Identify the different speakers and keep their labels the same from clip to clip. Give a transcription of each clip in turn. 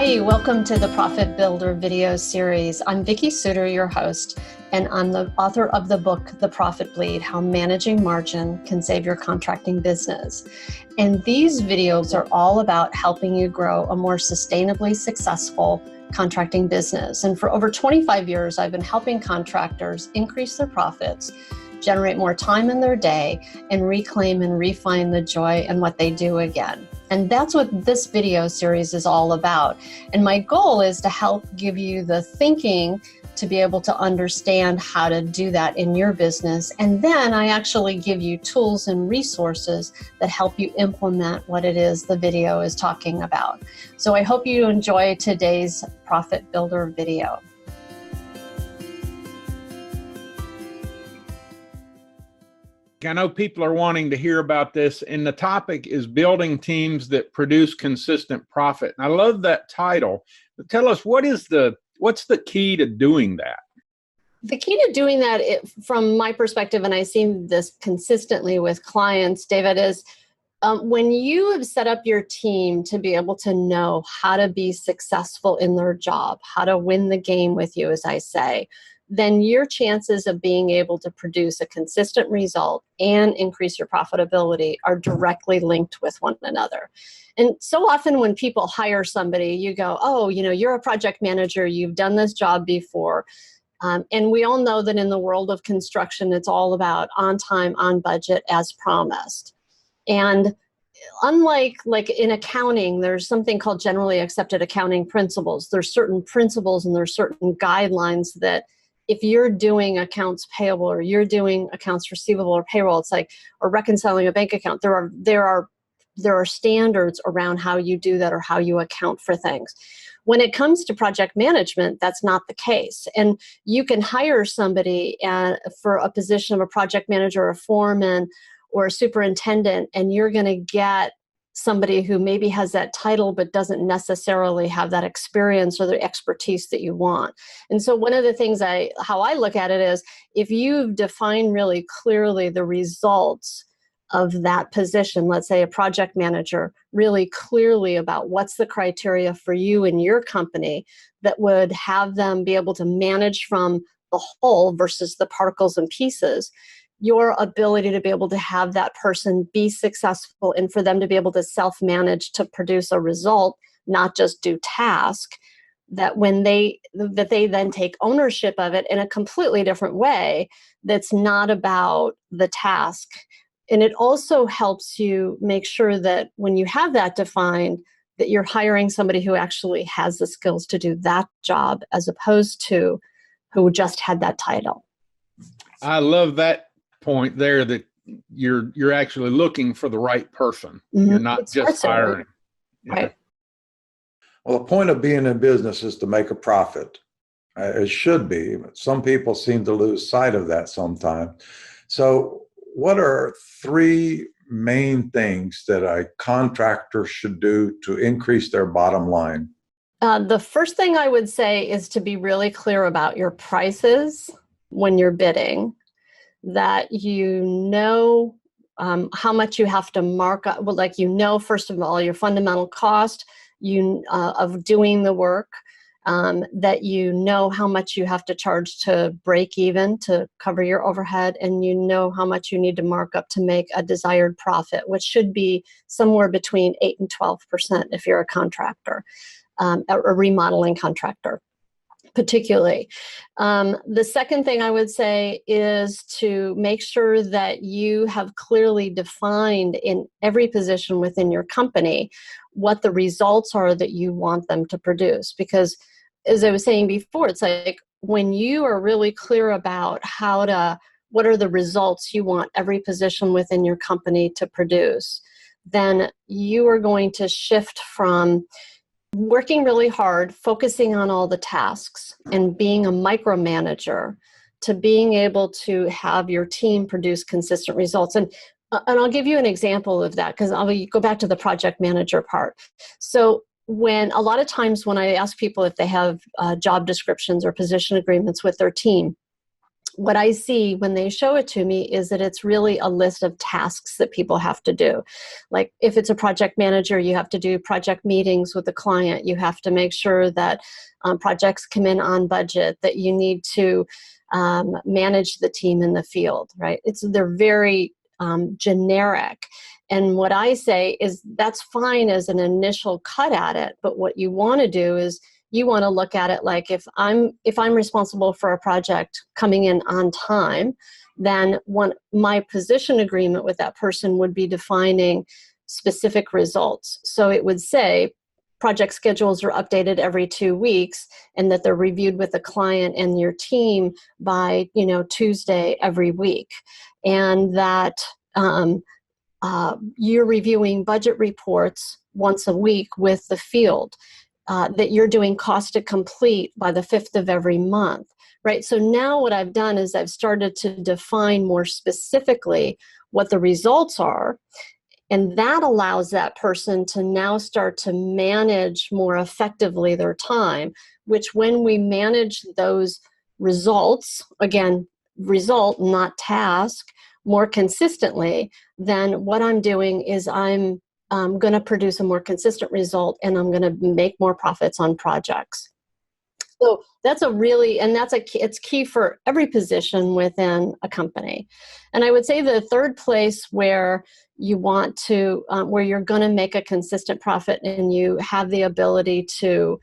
Speaker 1: Hi, welcome to the Profit Builder video series. I'm Vicki Suter, your host, and I'm the author of the book, The Profit Bleed, How Managing Margin Can Save Your Contracting Business. And these videos are all about helping you grow a more sustainably successful contracting business. And for over 25 years, I've been helping contractors increase their profits, generate more time in their day, and reclaim and refine the joy in what they do again. And that's what this video series is all about. And my goal is to help give you the thinking to be able to understand how to do that in your business. And then I actually give you tools and resources that help you implement what it is the video is talking about. So I hope you enjoy today's Profit Builder video.
Speaker 2: I know people are wanting to hear about this, and the topic is building teams that produce consistent profit. And I love that title. But tell us, what's the key to doing that?
Speaker 1: The key to doing that, from my perspective, and I see this consistently with clients, David, is when you have set up your team to be able to know how to be successful in their job, how to win the game with you, as I say, then your chances of being able to produce a consistent result and increase your profitability are directly linked with one another. And so often when people hire somebody, you go, oh, you're a project manager, you've done this job before. And we all know that in the world of construction, it's all about on time, on budget, as promised. And unlike in accounting, there's something called generally accepted accounting principles. There's certain principles and there's certain guidelines that if you're doing accounts payable or you're doing accounts receivable or payroll, it's like, or reconciling a bank account, there are standards around how you do that or how you account for things. When it comes to project management, that's not the case. And you can hire somebody for a position of a project manager, a foreman, or a superintendent, and you're going to get somebody who maybe has that title but doesn't necessarily have that experience or the expertise that you want. And so one of the things how I look at it is, if you've defined really clearly the results of that position, let's say a project manager, really clearly about what's the criteria for you and your company that would have them be able to manage from the whole versus the particles and pieces, your ability to be able to have that person be successful and for them to be able to self-manage to produce a result, not just do task, that they then take ownership of it in a completely different way that's not about the task. And it also helps you make sure that when you have that defined, that you're hiring somebody who actually has the skills to do that job as opposed to who just had that title.
Speaker 2: I love that point there, that you're actually looking for the right person. Mm-hmm. You're not just hiring.
Speaker 1: Right.
Speaker 3: Well, the point of being in business is to make a profit. It should be. Some people seem to lose sight of that sometimes. So what are three main things that a contractor should do to increase their bottom line?
Speaker 1: The first thing I would say is to be really clear about your prices when you're bidding, that you know how much you have to mark up. Well, first of all, your fundamental cost of doing the work, that you know how much you have to charge to break even to cover your overhead, and you know how much you need to mark up to make a desired profit, which should be somewhere between 8 and 12% if you're a contractor, a remodeling contractor. Particularly. The second thing I would say is to make sure that you have clearly defined in every position within your company what the results are that you want them to produce. Because as I was saying before, it's like when you are really clear about what are the results you want every position within your company to produce, then you are going to shift from working really hard, focusing on all the tasks and being a micromanager to being able to have your team produce consistent results. And I'll give you an example of that, because I'll go back to the project manager part. So a lot of times when I ask people if they have job descriptions or position agreements with their team, what I see when they show it to me is that it's really a list of tasks that people have to do. Like if it's a project manager, you have to do project meetings with the client. You have to make sure that projects come in on budget, that you need to manage the team in the field, right? They're very generic. And what I say is that's fine as an initial cut at it, but what you want to do is you want to look at it like if I'm responsible for a project coming in on time, then my position agreement with that person would be defining specific results. So it would say project schedules are updated every 2 weeks and that they're reviewed with the client and your team by, Tuesday every week. And that you're reviewing budget reports once a week with the field, that you're doing cost to complete by the 5th of every month, right? So now what I've done is I've started to define more specifically what the results are, and that allows that person to now start to manage more effectively their time, which when we manage those results, again, result, not task, more consistently, then what I'm doing is I'm going to produce a more consistent result and I'm going to make more profits on projects. So it's key for every position within a company. And I would say the third place where you want to, where you're going to make a consistent profit and you have the ability to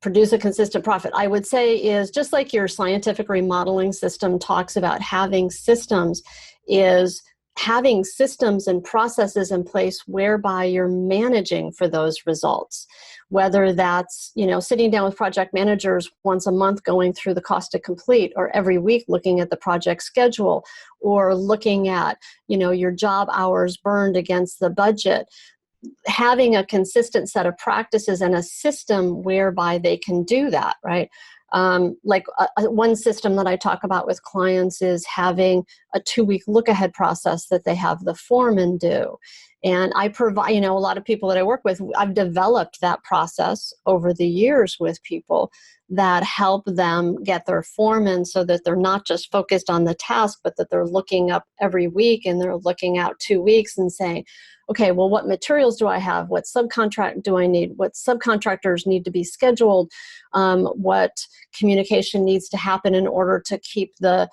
Speaker 1: produce a consistent profit, I would say is just like your scientific remodeling system talks about having systems, is having systems and processes in place whereby you're managing for those results. Whether that's, sitting down with project managers once a month going through the cost to complete, or every week looking at the project schedule, or looking at, your job hours burned against the budget. Having a consistent set of practices and a system whereby they can do that, right? One system that I talk about with clients is having a 2-week look-ahead process that they have the foreman do. And I provide, a lot of people that I work with, I've developed that process over the years with people that help them get their foreman so that they're not just focused on the task, but that they're looking up every week and they're looking out 2 weeks and saying, okay, well, what materials do I have? What subcontract do I need? What subcontractors need to be scheduled? What communication needs to happen in order to keep the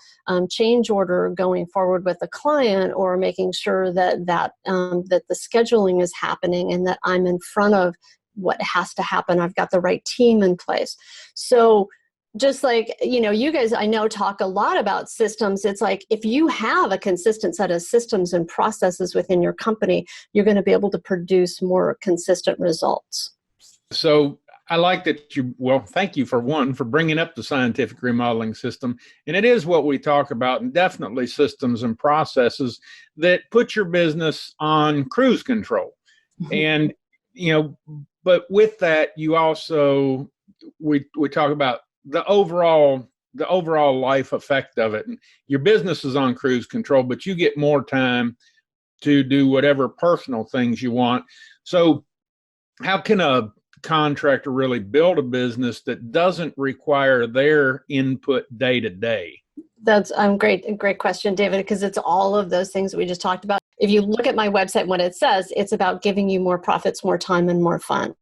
Speaker 1: change order going forward with the client, or making sure that the scheduling is happening and that I'm in front of what has to happen. I've got the right team in place. So just like, you guys, I know, talk a lot about systems. It's like, if you have a consistent set of systems and processes within your company, you're going to be able to produce more consistent results.
Speaker 2: So I like that thank you for bringing up the scientific remodeling system. And it is what we talk about, and definitely systems and processes that put your business on cruise control. And, but with that, you also, we talk about the overall life effect of it. And your business is on cruise control, but you get more time to do whatever personal things you want. So how can a contractor really build a business that doesn't require their input day to day?
Speaker 1: That's great question, David, because it's all of those things that we just talked about. If you look at my website, what it says, it's about giving you more profits, more time, and more fun.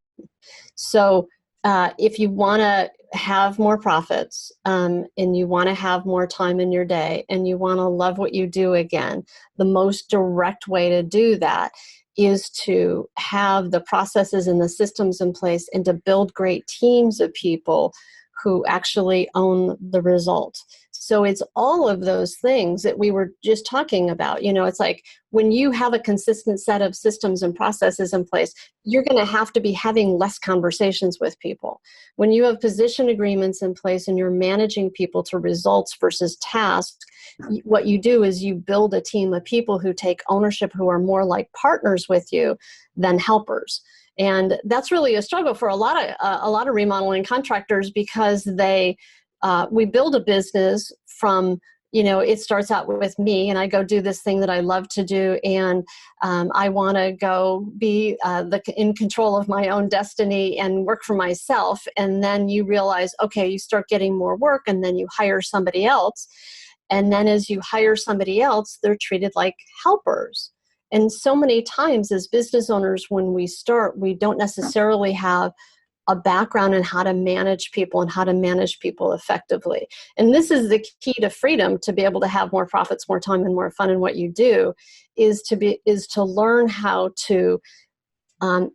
Speaker 1: So if you want to have more profits, and you want to have more time in your day, and you want to love what you do again, the most direct way to do that is to have the processes and the systems in place and to build great teams of people who actually own the result. So it's all of those things that we were just talking about. It's like when you have a consistent set of systems and processes in place, you're going to have to be having less conversations with people. When you have position agreements in place and you're managing people to results versus tasks, what you do is you build a team of people who take ownership, who are more like partners with you than helpers. And that's really a struggle for a lot of remodeling contractors, because we build a business from, it starts out with me and I go do this thing that I love to do. And I want to go be in control of my own destiny and work for myself. And then you realize, okay, you start getting more work and then you hire somebody else. And then as you hire somebody else, they're treated like helpers. And so many times as business owners, when we start, we don't necessarily have a background in how to manage people and how to manage people effectively. And this is the key to freedom, to be able to have more profits, more time, and more fun in what you do, is to learn how to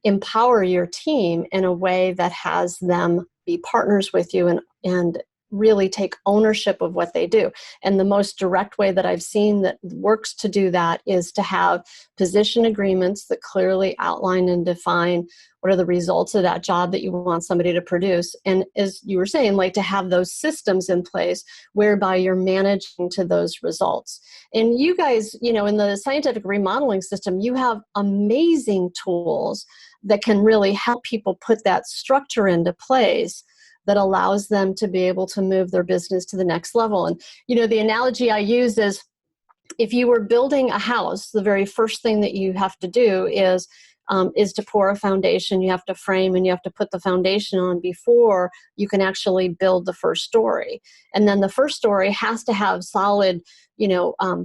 Speaker 1: empower your team in a way that has them be partners with you and really take ownership of what they do. And the most direct way that I've seen that works to do that is to have position agreements that clearly outline and define what are the results of that job that you want somebody to produce. And as you were saying, like to have those systems in place whereby you're managing to those results. And you guys, in the scientific remodeling system, you have amazing tools that can really help people put that structure into place that allows them to be able to move their business to the next level. And, the analogy I use is, if you were building a house, the very first thing that you have to do is to pour a foundation. You have to frame and you have to put the foundation on before you can actually build the first story. And then the first story has to have solid,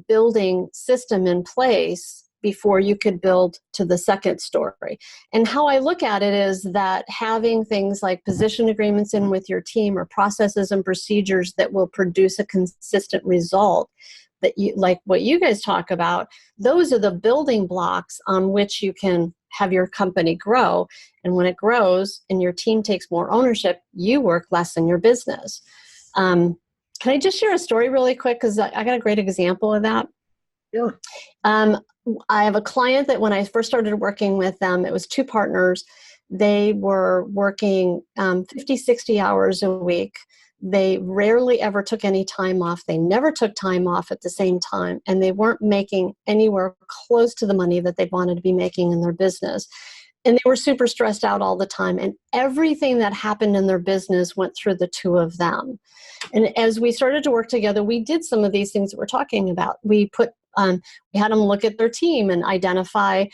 Speaker 1: building system in place before you could build to the second story. And how I look at it is that having things like position agreements in with your team, or processes and procedures that will produce a consistent result, that you, like what you guys talk about, those are the building blocks on which you can have your company grow. And when it grows and your team takes more ownership, you work less in your business. Can I just share a story really quick? Because I got a great example of that.
Speaker 2: Sure.
Speaker 1: I have a client that when I first started working with them, it was two partners. They were working 50, 60 hours a week. They rarely ever took any time off. They never took time off at the same time. And they weren't making anywhere close to the money that they wanted to be making in their business. And they were super stressed out all the time. And everything that happened in their business went through the two of them. And as we started to work together, we did some of these things that we're talking about. We had them look at their team and identify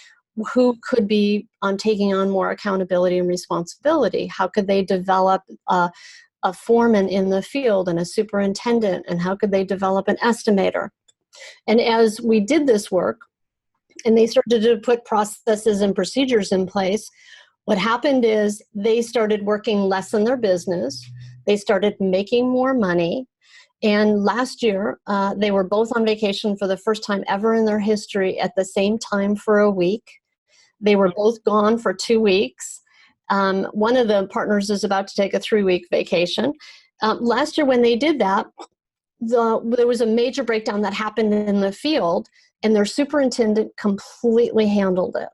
Speaker 1: who could be taking on more accountability and responsibility. How could they develop a foreman in the field and a superintendent? And how could they develop an estimator? And as we did this work, and they started to put processes and procedures in place, what happened is they started working less in their business. They started making more money. And last year, they were both on vacation for the first time ever in their history at the same time for a week. They were both gone for 2 weeks. One of the partners is about to take a 3-week vacation. Last year when they did that, there was a major breakdown that happened in the field, and their superintendent completely handled it.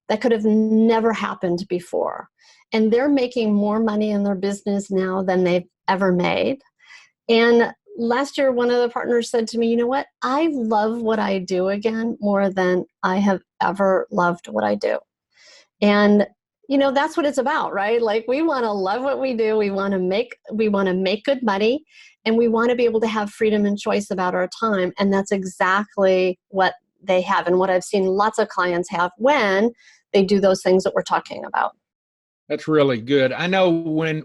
Speaker 1: That could have never happened before. And they're making more money in their business now than they've ever made. And last year, one of the partners said to me, you know what? I love what I do again more than I have ever loved what I do. And that's what it's about, right? Like, we want to love what we do. We want to make good money, and we want to be able to have freedom and choice about our time. And that's exactly what they have, and what I've seen lots of clients have when they do those things that we're talking about.
Speaker 2: That's really good. I know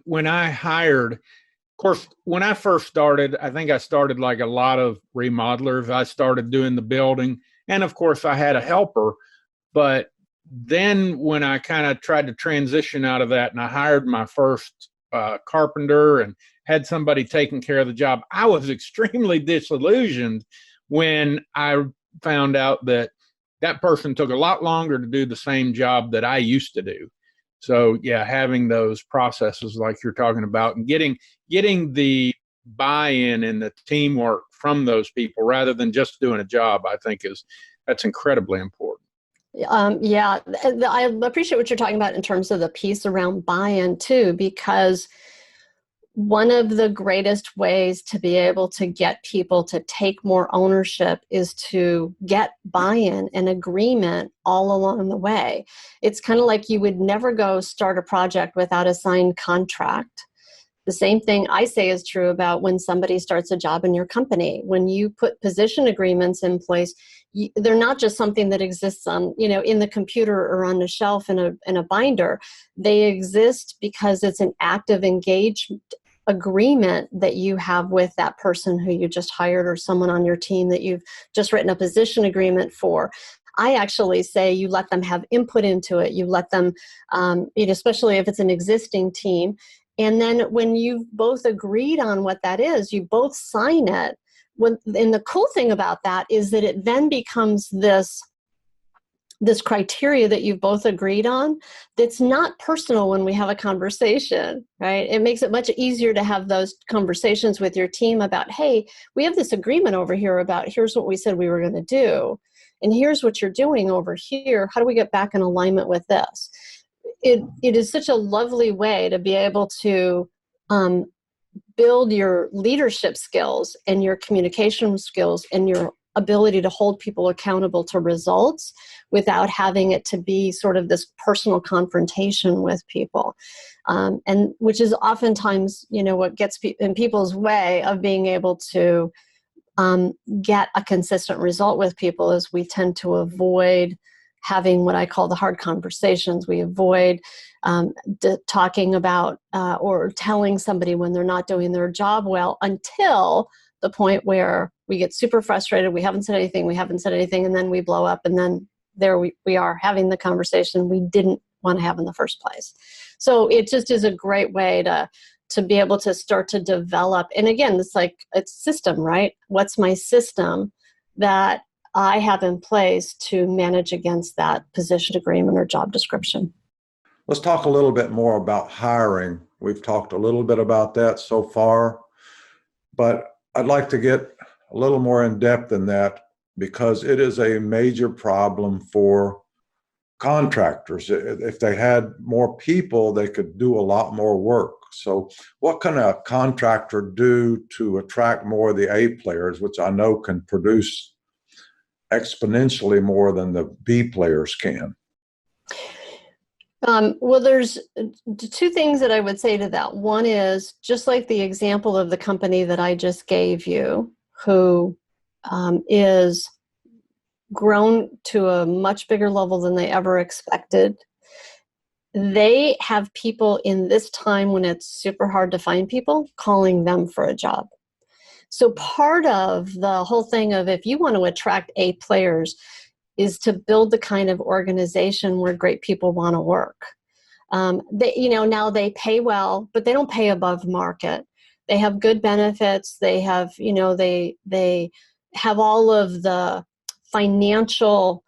Speaker 2: when I hired, of course, when I first started, I think I started like a lot of remodelers. I started doing the building, and of course I had a helper. But then when I kind of tried to transition out of that, and I hired my first carpenter and had somebody taking care of the job, I was extremely disillusioned when I found out that person took a lot longer to do the same job that I used to do. So yeah, having those processes like you're talking about, and getting the buy-in and the teamwork from those people rather than just doing a job, I think that's incredibly important.
Speaker 1: Yeah, I appreciate what you're talking about in terms of the piece around buy-in too, because one of the greatest ways to be able to get people to take more ownership is to get buy-in and agreement all along the way. It's kind of like you would never go start a project without a signed contract. The same thing I say is true about when somebody starts a job in your company. When you put position agreements in place, they're not just something that exists on, in the computer or on the shelf in a binder. They exist because it's an active engagement agreement that you have with that person who you just hired or someone on your team that you've just written a position agreement for, I actually say you let them have input into it. You let them, especially if it's an existing team. And then when you've both agreed on what that is, you both sign it. And the cool thing about that is that it then becomes this criteria that you've both agreed on that's not personal when we have a conversation, right? It makes it much easier to have those conversations with your team about, hey, we have this agreement over here about here's what we said we were going to do. And here's what you're doing over here. How do we get back in alignment with this? It is such a lovely way to be able to build your leadership skills and your communication skills and your ability to hold people accountable to results without having it to be sort of this personal confrontation with people. And which is oftentimes, what gets in people's way of being able to get a consistent result with people is we tend to avoid having what I call the hard conversations. We avoid talking about or telling somebody when they're not doing their job well until the point where we get super frustrated. We haven't said anything, and then we blow up, and then there we are having the conversation we didn't want to have in the first place. So it just is a great way to be able to start to develop. And again, it's system, right? What's my system that I have in place to manage against that position agreement or job description?
Speaker 3: Let's talk a little bit more about hiring. We've talked a little bit about that so far, but I'd like to get a little more in depth in that because it is a major problem for contractors. If they had more people, they could do a lot more work. So what can a contractor do to attract more of the A players, which I know can produce exponentially more than the B players can?
Speaker 1: Well, there's two things that I would say to that. One is just like the example of the company that I just gave you, who is grown to a much bigger level than they ever expected. They have people in this time when it's super hard to find people calling them for a job. So part of the whole thing of if you want to attract A players is to build the kind of organization where great people want to work. Now they pay well, but they don't pay above market. They have good benefits. They have, they have all of the financial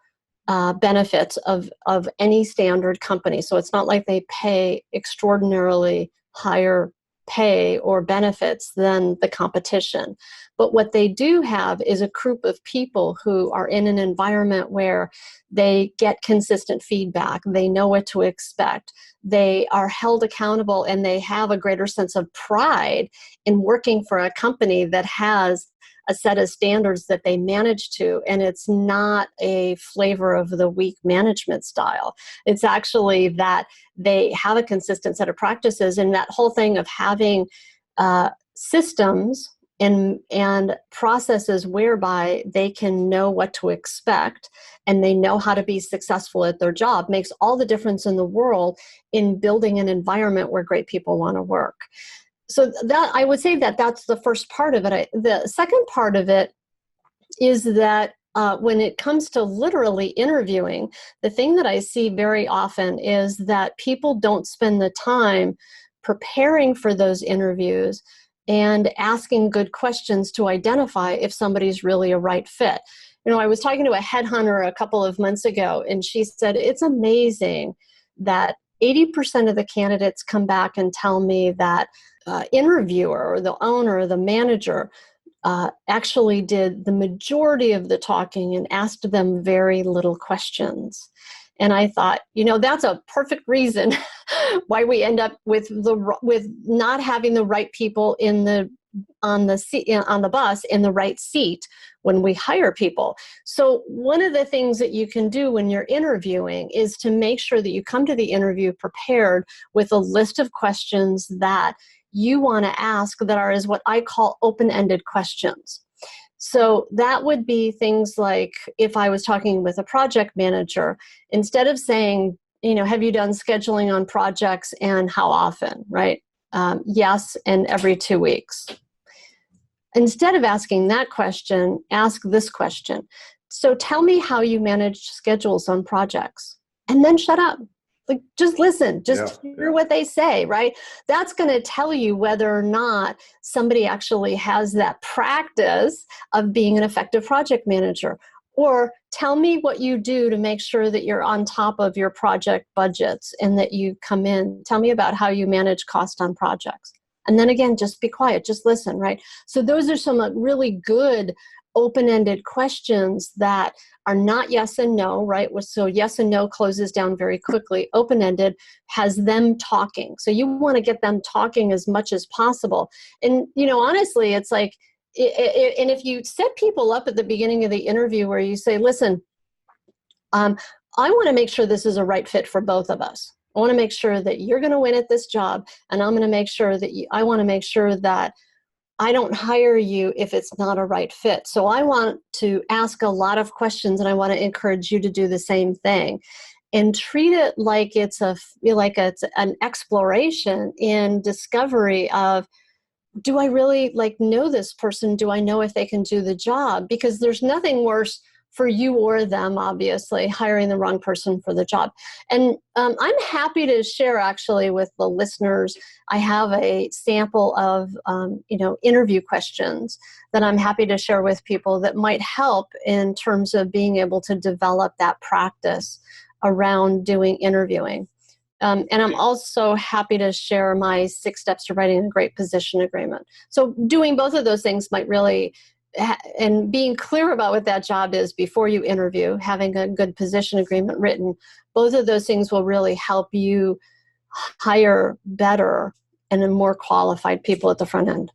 Speaker 1: benefits of any standard company. So it's not like they pay extraordinarily higher pay or benefits than the competition. But what they do have is a group of people who are in an environment where they get consistent feedback. They know what to expect. They are held accountable, and they have a greater sense of pride in working for a company that has a set of standards that they manage to, and it's not a flavor of the weak management style. It's actually that they have a consistent set of practices, and that whole thing of having systems and processes whereby they can know what to expect and they know how to be successful at their job makes all the difference in the world in building an environment where great people want to work. So that I would say that that's the first part of it. The second part of it is that when it comes to literally interviewing, the thing that I see very often is that people don't spend the time preparing for those interviews and asking good questions to identify if somebody's really a right fit. I was talking to a headhunter a couple of months ago, and she said, it's amazing that 80% of the candidates come back and tell me that interviewer or the owner or the manager actually did the majority of the talking and asked them very little questions. And I thought, that's a perfect reason why we end up with not having the right people on the bus in the right seat when we hire people. So one of the things that you can do when you're interviewing is to make sure that you come to the interview prepared with a list of questions that you want to ask that are as what I call open-ended questions. So that would be things like if I was talking with a project manager, instead of saying, have you done scheduling on projects and how often, right? yes and every 2 weeks. Instead of asking that question, ask this question. So tell me how you manage schedules on projects, and then shut up. Like, just listen, just hear what they say, right? That's going to tell you whether or not somebody actually has that practice of being an effective project manager. Or tell me what you do to make sure that you're on top of your project budgets and that you come in. Tell me about how you manage cost on projects. And then again, just be quiet, just listen, right? So those are some really good open-ended questions that are not yes and no, right? So yes and no closes down very quickly. Open-ended has them talking. So you want to get them talking as much as possible. And, honestly, it's like, and if you set people up at the beginning of the interview where you say, listen, I want to make sure this is a right fit for both of us. I want to make sure that you're going to win at this job, and I'm going to make sure that I want to make sure that I don't hire you if it's not a right fit. So I want to ask a lot of questions, and I want to encourage you to do the same thing, and treat it like it's an exploration in discovery of, do I really know this person? Do I know if they can do the job? Because there's nothing worse for you or them, obviously, hiring the wrong person for the job. And I'm happy to share, actually, with the listeners. I have a sample of, interview questions that I'm happy to share with people that might help in terms of being able to develop that practice around doing interviewing. And I'm also happy to share my 6 steps to writing a great position agreement. So doing both of those things might really, and being clear about what that job is before you interview, having a good position agreement written, both of those things will really help you hire better and more qualified people at the front end.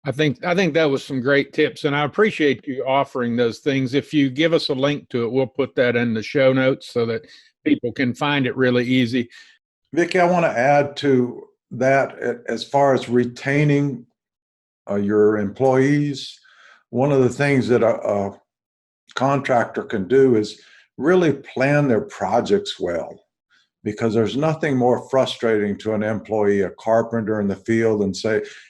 Speaker 2: I think that was some great tips, and I appreciate you offering those things. If you give us a link to it, we'll put that in the show notes so that people can find it really easy.
Speaker 3: Vicki, I want to add to that as far as retaining your employees. One of the things that a contractor can do is really plan their projects well, because there's nothing more frustrating to an employee, a carpenter in the field, and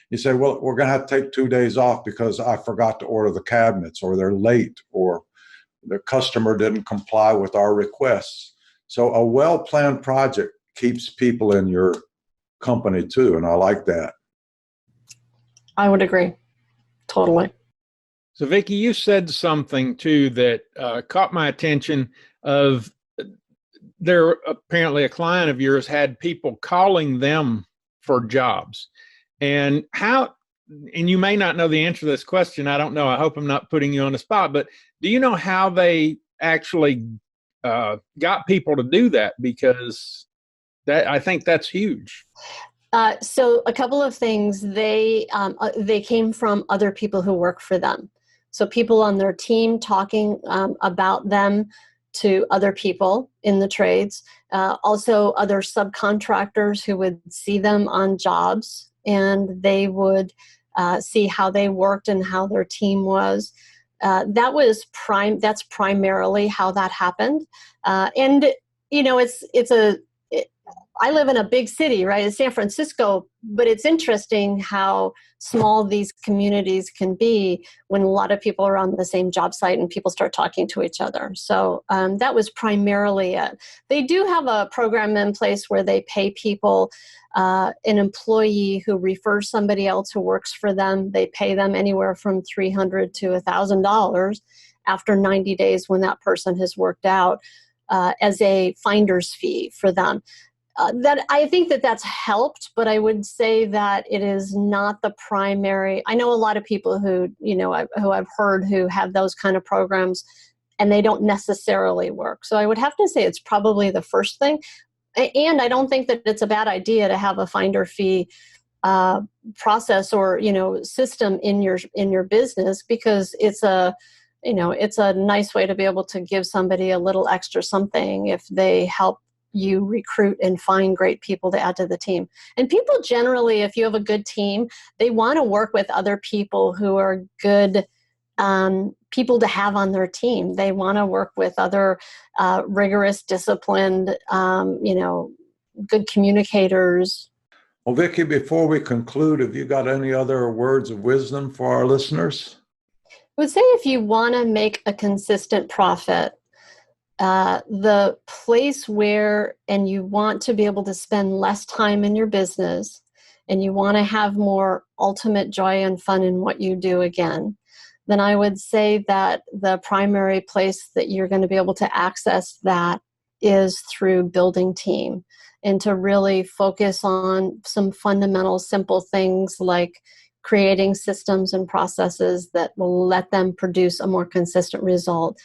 Speaker 3: you say, well, we're going to have to take 2 days off because I forgot to order the cabinets, or they're late, or the customer didn't comply with our requests. So a well-planned project keeps people in your company too, and I like that.
Speaker 1: I would agree. Totally.
Speaker 2: So, Vicki, you said something too that caught my attention. There apparently a client of yours had people calling them for jobs, and you may not know the answer to this question. I don't know. I hope I'm not putting you on the spot, but do you know how they actually got people to do that? Because I think that's huge.
Speaker 1: So a couple of things. They came from other people who work for them. So people on their team talking about them to other people in the trades. Also other subcontractors who would see them on jobs, and they would see how they worked and how their team was. That's primarily how that happened. And I live in a big city, right? It's San Francisco, but it's interesting how small these communities can be when a lot of people are on the same job site and people start talking to each other. So that was primarily it. They do have a program in place where they pay people, an employee who refers somebody else who works for them. They pay them anywhere from $300 to $1,000 after 90 days when that person has worked out as a finder's fee for them. That I think that's helped, but I would say that it is not the primary. I know a lot of people who I've heard who have those kind of programs, and they don't necessarily work. So I would have to say it's probably the first thing. And I don't think that it's a bad idea to have a finder fee process or system in your business, because it's a nice way to be able to give somebody a little extra something if they help you recruit and find great people to add to the team. And people generally, if you have a good team, they want to work with other people who are good people to have on their team. They want to work with other rigorous, disciplined, good communicators.
Speaker 3: Well, Vicki, before we conclude, have you got any other words of wisdom for our listeners?
Speaker 1: I would say if you want to make a consistent profit, the place where, and you want to be able to spend less time in your business, and you want to have more ultimate joy and fun in what you do again, then I would say that the primary place that you're going to be able to access that is through building team, and to really focus on some fundamental, simple things like creating systems and processes that will let them produce a more consistent result,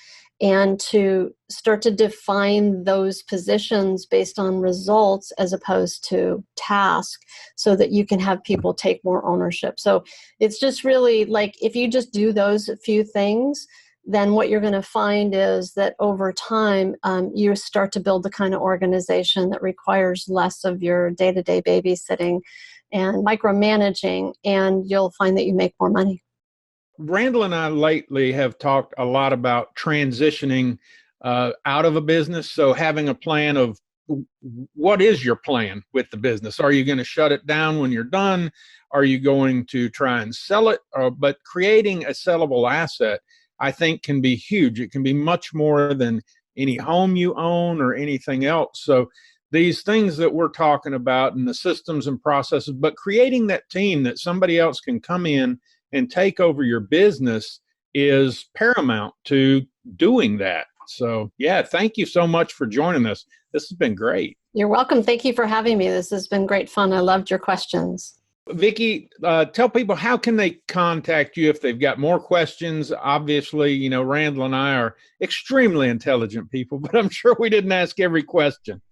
Speaker 1: and to start to define those positions based on results as opposed to task, so that you can have people take more ownership. So it's just really like, if you just do those few things, then what you're going to find is that over time, you start to build the kind of organization that requires less of your day-to-day babysitting and micromanaging, and you'll find that you make more money.
Speaker 2: Randall and I lately have talked a lot about transitioning out of a business. So having a plan of, what is your plan with the business? Are you going to shut it down when you're done? Are you going to try and sell it? But creating a sellable asset, I think, can be huge. It can be much more than any home you own or anything else. So these things that we're talking about, and the systems and processes, but creating that team that somebody else can come in and take over your business is paramount to doing that. So yeah, thank you so much for joining us. This has been great.
Speaker 1: You're welcome. Thank you for having me. This has been great fun. I loved your questions.
Speaker 2: Vicki, tell people, how can they contact you if they've got more questions? Obviously, Randall and I are extremely intelligent people, but I'm sure we didn't ask every question.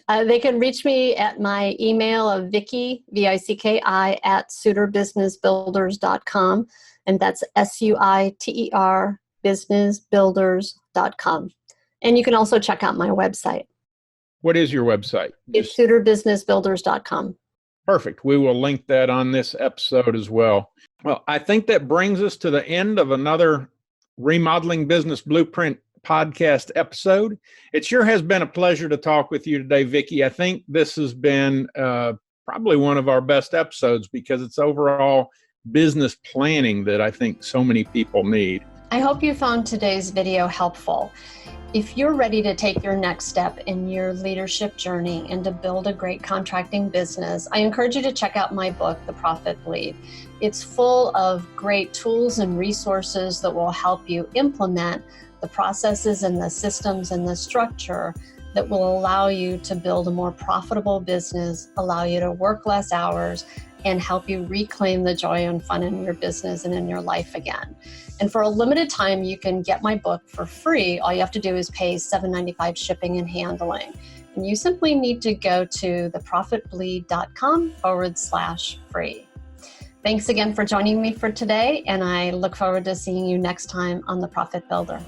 Speaker 1: They can reach me at my email of Vicki, VICKI, at suiterbusinessbuilders.com. And that's SUITER businessbuilders.com. And you can also check out my website.
Speaker 2: What is your website?
Speaker 1: It's suiterbusinessbuilders.com.
Speaker 2: Perfect. We will link that on this episode as well. Well, I think that brings us to the end of another Remodeling Business Blueprint podcast episode. It sure has been a pleasure to talk with you today, Vicki. I think this has been probably one of our best episodes, because it's overall business planning that I think so many people need.
Speaker 1: I hope you found today's video helpful. If you're ready to take your next step in your leadership journey and to build a great contracting business, I encourage you to check out my book, The Profit Bleed. It's full of great tools and resources that will help you implement the processes and the systems and the structure that will allow you to build a more profitable business, allow you to work less hours, and help you reclaim the joy and fun in your business and in your life again. And for a limited time, you can get my book for free. All you have to do is pay $7.95 shipping and handling. And you simply need to go to theprofitbleed.com/free. Thanks again for joining me for today, and I look forward to seeing you next time on The Profit Builder.